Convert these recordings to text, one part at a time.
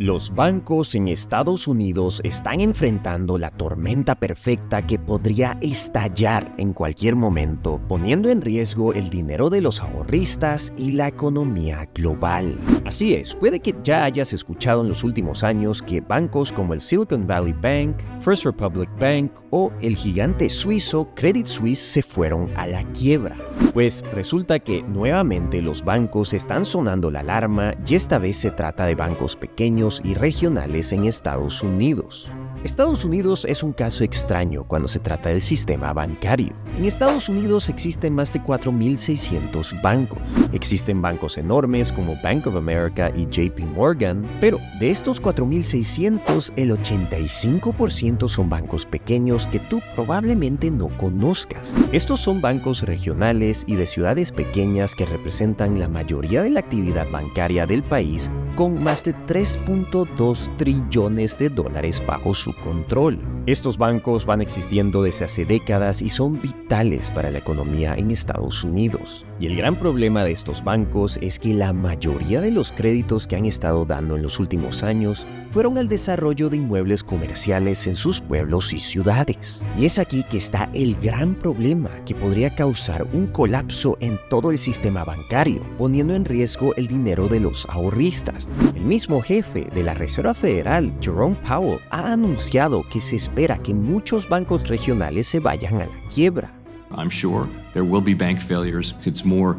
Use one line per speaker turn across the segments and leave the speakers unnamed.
Los bancos en Estados Unidos están enfrentando la tormenta perfecta que podría estallar en cualquier momento, poniendo en riesgo el dinero de los ahorristas y la economía global. Así es, puede que ya hayas escuchado en los últimos años que bancos como el Silicon Valley Bank, First Republic Bank o el gigante suizo Credit Suisse se fueron a la quiebra. Pues resulta que nuevamente los bancos están sonando la alarma y esta vez se trata de bancos pequeños y regionales en Estados Unidos. Estados Unidos es un caso extraño cuando se trata del sistema bancario. En Estados Unidos existen más de 4.600 bancos. Existen bancos enormes como Bank of America y JP Morgan, pero de estos 4.600, el 85% son bancos pequeños que tú probablemente no conozcas. Estos son bancos regionales y de ciudades pequeñas que representan la mayoría de la actividad bancaria del país, con más de 3.2 trillones de dólares bajo su control. Estos bancos van existiendo desde hace décadas y son vitales para la economía en Estados Unidos. Y el gran problema de estos bancos es que la mayoría de los créditos que han estado dando en los últimos años fueron al desarrollo de inmuebles comerciales en sus pueblos y ciudades. Y es aquí que está el gran problema que podría causar un colapso en todo el sistema bancario, poniendo en riesgo el dinero de los ahorristas. El mismo jefe de la Reserva Federal, Jerome Powell, ha anunciado que se espera que muchos bancos regionales se vayan a la quiebra.
I'm sure there will be bank failures. It's more,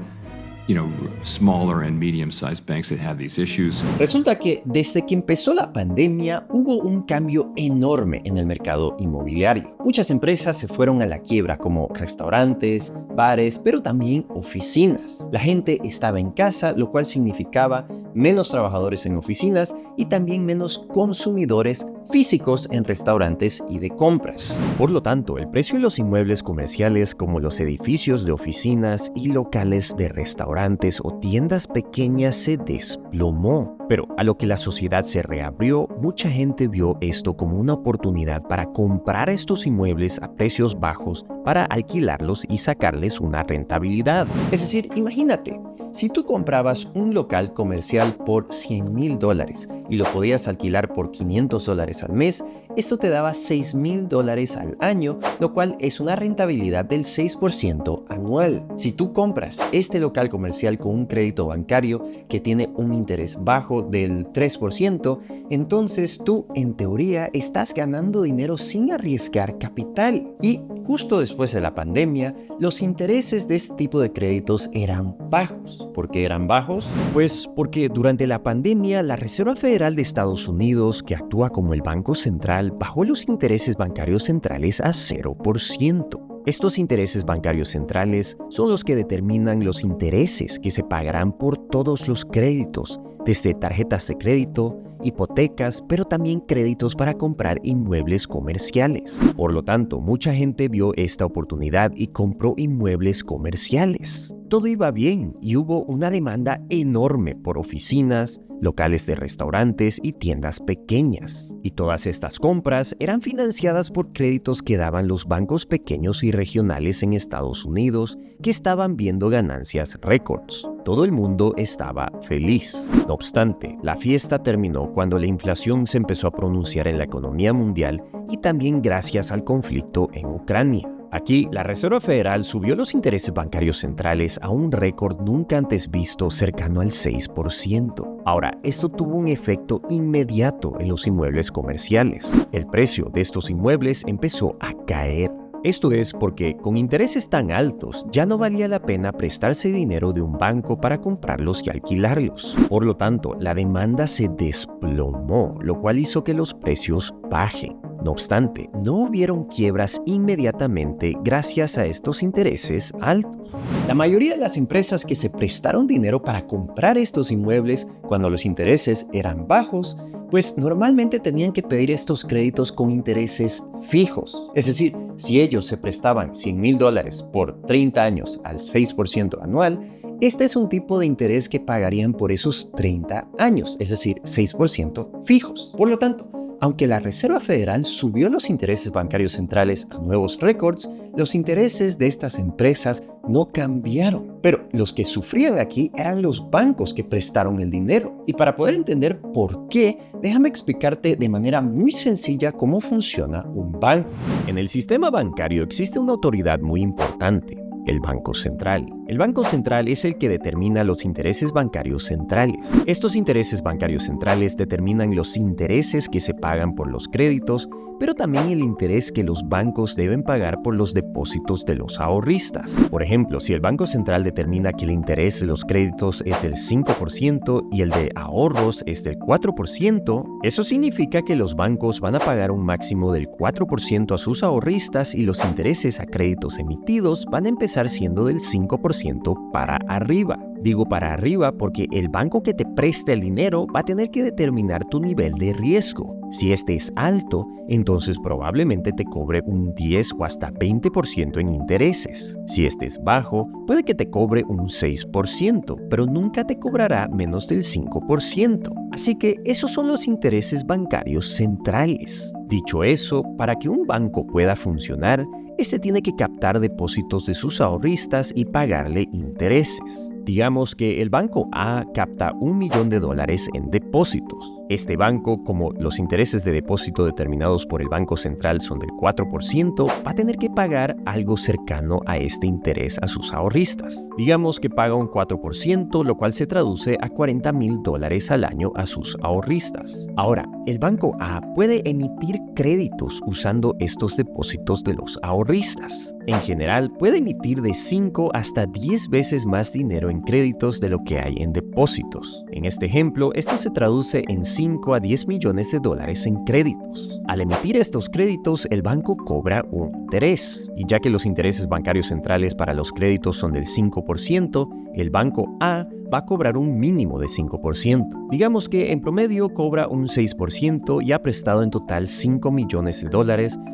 smaller and medium-sized banks that have these issues.
Resulta que desde que empezó la pandemia hubo un cambio enorme en el mercado inmobiliario. Muchas empresas se fueron a la quiebra, como restaurantes, bares, pero también oficinas. La gente estaba en casa, lo cual significaba menos trabajadores en oficinas y también menos consumidores físicos en restaurantes y de compras. Por lo tanto, el precio de los inmuebles comerciales, como los edificios de oficinas y locales de restaurantes o tiendas pequeñas, se desplomó. Pero a lo que la sociedad se reabrió, mucha gente vio esto como una oportunidad para comprar estos inmuebles a precios bajos para alquilarlos y sacarles una rentabilidad. Es decir, imagínate, si tú comprabas un local comercial por $100,000 y lo podías alquilar por $500 al mes, esto te daba $6,000 al año, lo cual es una rentabilidad del 6% anual. Si tú compras este local comercial con un crédito bancario que tiene un interés bajo del 3%, entonces tú, en teoría, estás ganando dinero sin arriesgar capital. Y justo después de la pandemia, los intereses de este tipo de créditos eran bajos. ¿Por qué eran bajos? Pues porque durante la pandemia, la Reserva Federal de Estados Unidos, que actúa como el Banco Central, bajó los intereses bancarios centrales a 0%. Estos intereses bancarios centrales son los que determinan los intereses que se pagarán por todos los créditos, desde tarjetas de crédito, hipotecas, pero también créditos para comprar inmuebles comerciales. Por lo tanto, mucha gente vio esta oportunidad y compró inmuebles comerciales. Todo iba bien y hubo una demanda enorme por oficinas, locales de restaurantes y tiendas pequeñas. Y todas estas compras eran financiadas por créditos que daban los bancos pequeños y regionales en Estados Unidos, que estaban viendo ganancias récords. Todo el mundo estaba feliz. No obstante, la fiesta terminó cuando la inflación se empezó a pronunciar en la economía mundial y también gracias al conflicto en Ucrania. Aquí, la Reserva Federal subió los intereses bancarios centrales a un récord nunca antes visto, cercano al 6%. Ahora, esto tuvo un efecto inmediato en los inmuebles comerciales. El precio de estos inmuebles empezó a caer. Esto es porque con intereses tan altos ya no valía la pena prestarse dinero de un banco para comprarlos y alquilarlos. Por lo tanto, la demanda se desplomó, lo cual hizo que los precios bajen. No obstante, no hubieron quiebras inmediatamente gracias a estos intereses altos. La mayoría de las empresas que se prestaron dinero para comprar estos inmuebles cuando los intereses eran bajos, pues normalmente tenían que pedir estos créditos con intereses fijos. Es decir, si ellos se prestaban $100,000 por 30 años al 6% anual, este es un tipo de interés que pagarían por esos 30 años, es decir, 6% fijos. Por lo tanto, Aunque la Reserva Federal subió los intereses bancarios centrales a nuevos récords, los intereses de estas empresas no cambiaron. Pero los que sufrían aquí eran los bancos que prestaron el dinero. Y para poder entender por qué, déjame explicarte de manera muy sencilla cómo funciona un banco. En el sistema bancario existe una autoridad muy importante: el Banco Central. El Banco Central es el que determina los intereses bancarios centrales. Estos intereses bancarios centrales determinan los intereses que se pagan por los créditos, pero también el interés que los bancos deben pagar por los depósitos de los ahorristas. Por ejemplo, si el Banco Central determina que el interés de los créditos es del 5% y el de ahorros es del 4%, eso significa que los bancos van a pagar un máximo del 4% a sus ahorristas y los intereses a créditos emitidos van a empezar siendo del 5% para arriba. Digo para arriba porque el banco que te presta el dinero va a tener que determinar tu nivel de riesgo. Si este es alto, entonces probablemente te cobre un 10 o hasta 20% en intereses. Si este es bajo, puede que te cobre un 6%, pero nunca te cobrará menos del 5%. Así que esos son los intereses bancarios centrales. Dicho eso, para que un banco pueda funcionar, este tiene que captar depósitos de sus ahorristas y pagarle intereses. Digamos que el banco A capta $1 millón en depósitos. Este banco, como los intereses de depósito determinados por el Banco Central son del 4%, va a tener que pagar algo cercano a este interés a sus ahorristas. Digamos que paga un 4%, lo cual se traduce a $40,000 al año a sus ahorristas. Ahora, el Banco A puede emitir créditos usando estos depósitos de los ahorristas. En general, puede emitir de 5 hasta 10 veces más dinero en créditos de lo que hay en depósitos. En este ejemplo, esto se traduce en 5 a 10 millones de dólares en créditos. Al emitir estos créditos, el banco cobra un interés. Y ya que los intereses bancarios centrales para los créditos son del 5%, el Banco A va a cobrar un mínimo de 5%. Digamos que en promedio cobra un 6% y ha prestado en total $5 millones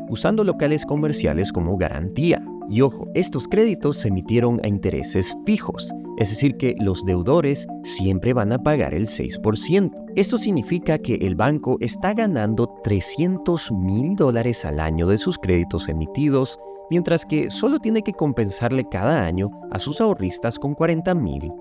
usando locales comerciales como garantía. Y ojo, estos créditos se emitieron a intereses fijos, es decir que los deudores siempre van a pagar el 6%. Esto significa que el banco está ganando $300,000 al año de sus créditos emitidos, mientras que solo tiene que compensarle cada año a sus ahorristas con $40,000.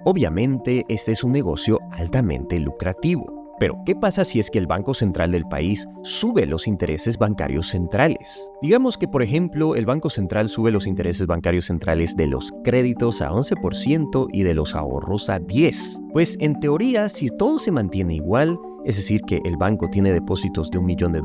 Obviamente, este es un negocio altamente lucrativo. Pero, ¿qué pasa si es que el Banco Central del país sube los intereses bancarios centrales? Digamos que, por ejemplo, el Banco Central sube los intereses bancarios centrales de los créditos a 11% y de los ahorros a 10%. Pues, en teoría, si todo se mantiene igual, es decir, que el banco tiene depósitos de $1 millón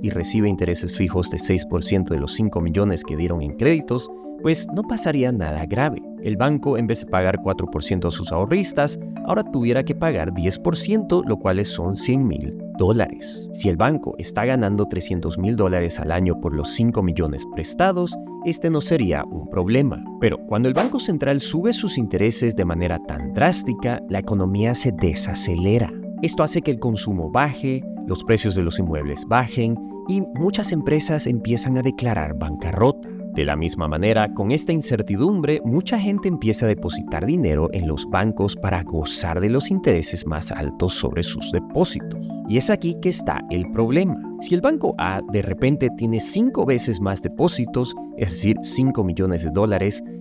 y recibe intereses fijos de 6% de los 5 millones que dieron en créditos, pues no pasaría nada grave. El banco, en vez de pagar 4% a sus ahorristas, ahora tuviera que pagar 10%, lo cual son $100,000. Si el banco está ganando $300,000 al año por los 5 millones prestados, este no sería un problema. Pero cuando el Banco Central sube sus intereses de manera tan drástica, la economía se desacelera. Esto hace que el consumo baje, los precios de los inmuebles bajen y muchas empresas empiezan a declarar bancarrota. De la misma manera, con esta incertidumbre, mucha gente empieza a depositar dinero en los bancos para gozar de los intereses más altos sobre sus depósitos. Y es aquí que está el problema. Si el Banco A de repente tiene 5 veces más depósitos, es decir, $5 millones,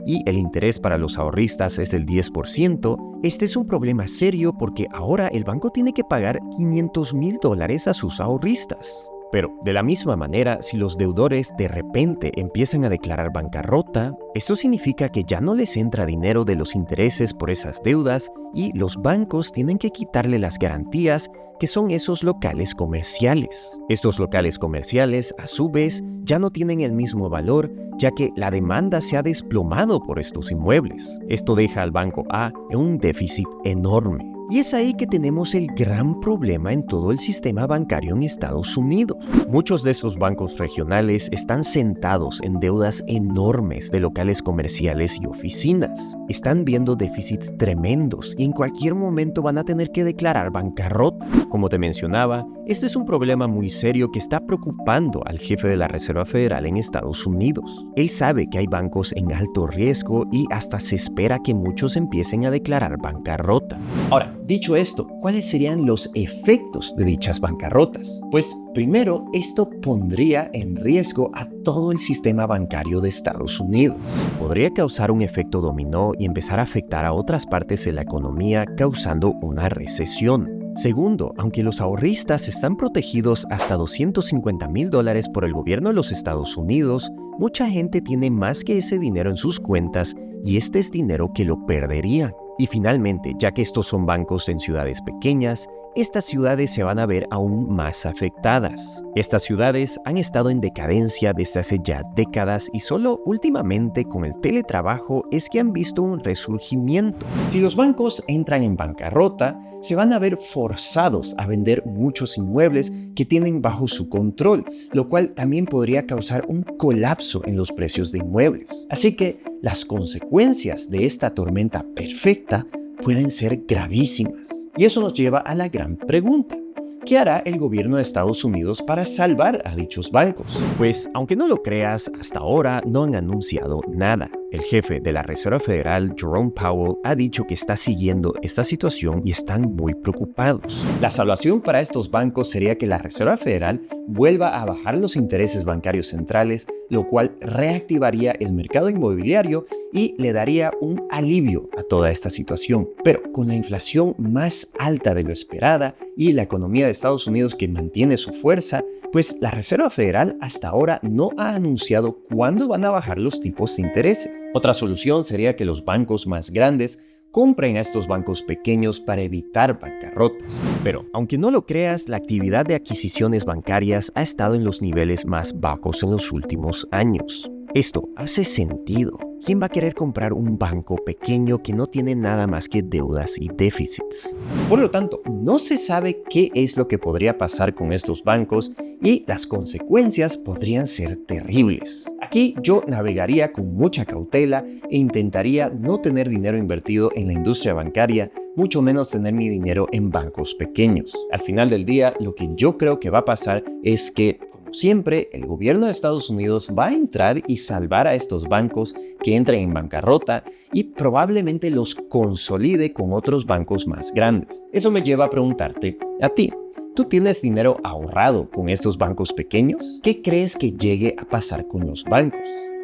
y el interés para los ahorristas es del 10%, este es un problema serio porque ahora el banco tiene que pagar $500,000 a sus ahorristas. Pero, de la misma manera, si los deudores de repente empiezan a declarar bancarrota, esto significa que ya no les entra dinero de los intereses por esas deudas y los bancos tienen que quitarle las garantías, que son esos locales comerciales. Estos locales comerciales, a su vez, ya no tienen el mismo valor, ya que la demanda se ha desplomado por estos inmuebles. Esto deja al Banco A en un déficit enorme. Y es ahí que tenemos el gran problema en todo el sistema bancario en Estados Unidos. Muchos de estos bancos regionales están sentados en deudas enormes de locales locales comerciales y oficinas. Están viendo déficits tremendos y en cualquier momento van a tener que declarar bancarrota. Como te mencionaba, este es un problema muy serio que está preocupando al jefe de la Reserva Federal en Estados Unidos. Él sabe que hay bancos en alto riesgo y hasta se espera que muchos empiecen a declarar bancarrota. Ahora, dicho esto, ¿cuáles serían los efectos de dichas bancarrotas? Pues primero, esto pondría en riesgo a todo el sistema bancario de Estados Unidos. Podría causar un efecto dominó y empezar a afectar a otras partes de la economía, causando una recesión. Segundo, aunque los ahorristas están protegidos hasta $250,000 por el gobierno de los Estados Unidos, mucha gente tiene más que ese dinero en sus cuentas y este es dinero que lo perderían. Y finalmente, ya que estos son bancos en ciudades pequeñas, estas ciudades se van a ver aún más afectadas. Estas ciudades han estado en decadencia desde hace ya décadas y solo últimamente con el teletrabajo es que han visto un resurgimiento. Si los bancos entran en bancarrota, se van a ver forzados a vender muchos inmuebles que tienen bajo su control, lo cual también podría causar un colapso en los precios de inmuebles. Así que las consecuencias de esta tormenta perfecta pueden ser gravísimas. Y eso nos lleva a la gran pregunta: ¿qué hará el gobierno de Estados Unidos para salvar a dichos bancos? Pues, aunque no lo creas, hasta ahora no han anunciado nada. El jefe de la Reserva Federal, Jerome Powell, ha dicho que está siguiendo esta situación y están muy preocupados. La salvación para estos bancos sería que la Reserva Federal vuelva a bajar los intereses bancarios centrales, lo cual reactivaría el mercado inmobiliario y le daría un alivio a toda esta situación. Pero con la inflación más alta de lo esperada y la economía de Estados Unidos que mantiene su fuerza, pues la Reserva Federal hasta ahora no ha anunciado cuándo van a bajar los tipos de intereses. Otra solución sería que los bancos más grandes compren a estos bancos pequeños para evitar bancarrotas. Pero, aunque no lo creas, la actividad de adquisiciones bancarias ha estado en los niveles más bajos en los últimos años. Esto hace sentido. ¿Quién va a querer comprar un banco pequeño que no tiene nada más que deudas y déficits? Por lo tanto, no se sabe qué es lo que podría pasar con estos bancos y las consecuencias podrían ser terribles. Aquí yo navegaría con mucha cautela e intentaría no tener dinero invertido en la industria bancaria, mucho menos tener mi dinero en bancos pequeños. Al final del día, lo que yo creo que va a pasar es que, siempre, el gobierno de Estados Unidos va a entrar y salvar a estos bancos que entren en bancarrota y probablemente los consolide con otros bancos más grandes. Eso me lleva a preguntarte a ti. ¿Tú tienes dinero ahorrado con estos bancos pequeños? ¿Qué crees que llegue a pasar con los bancos?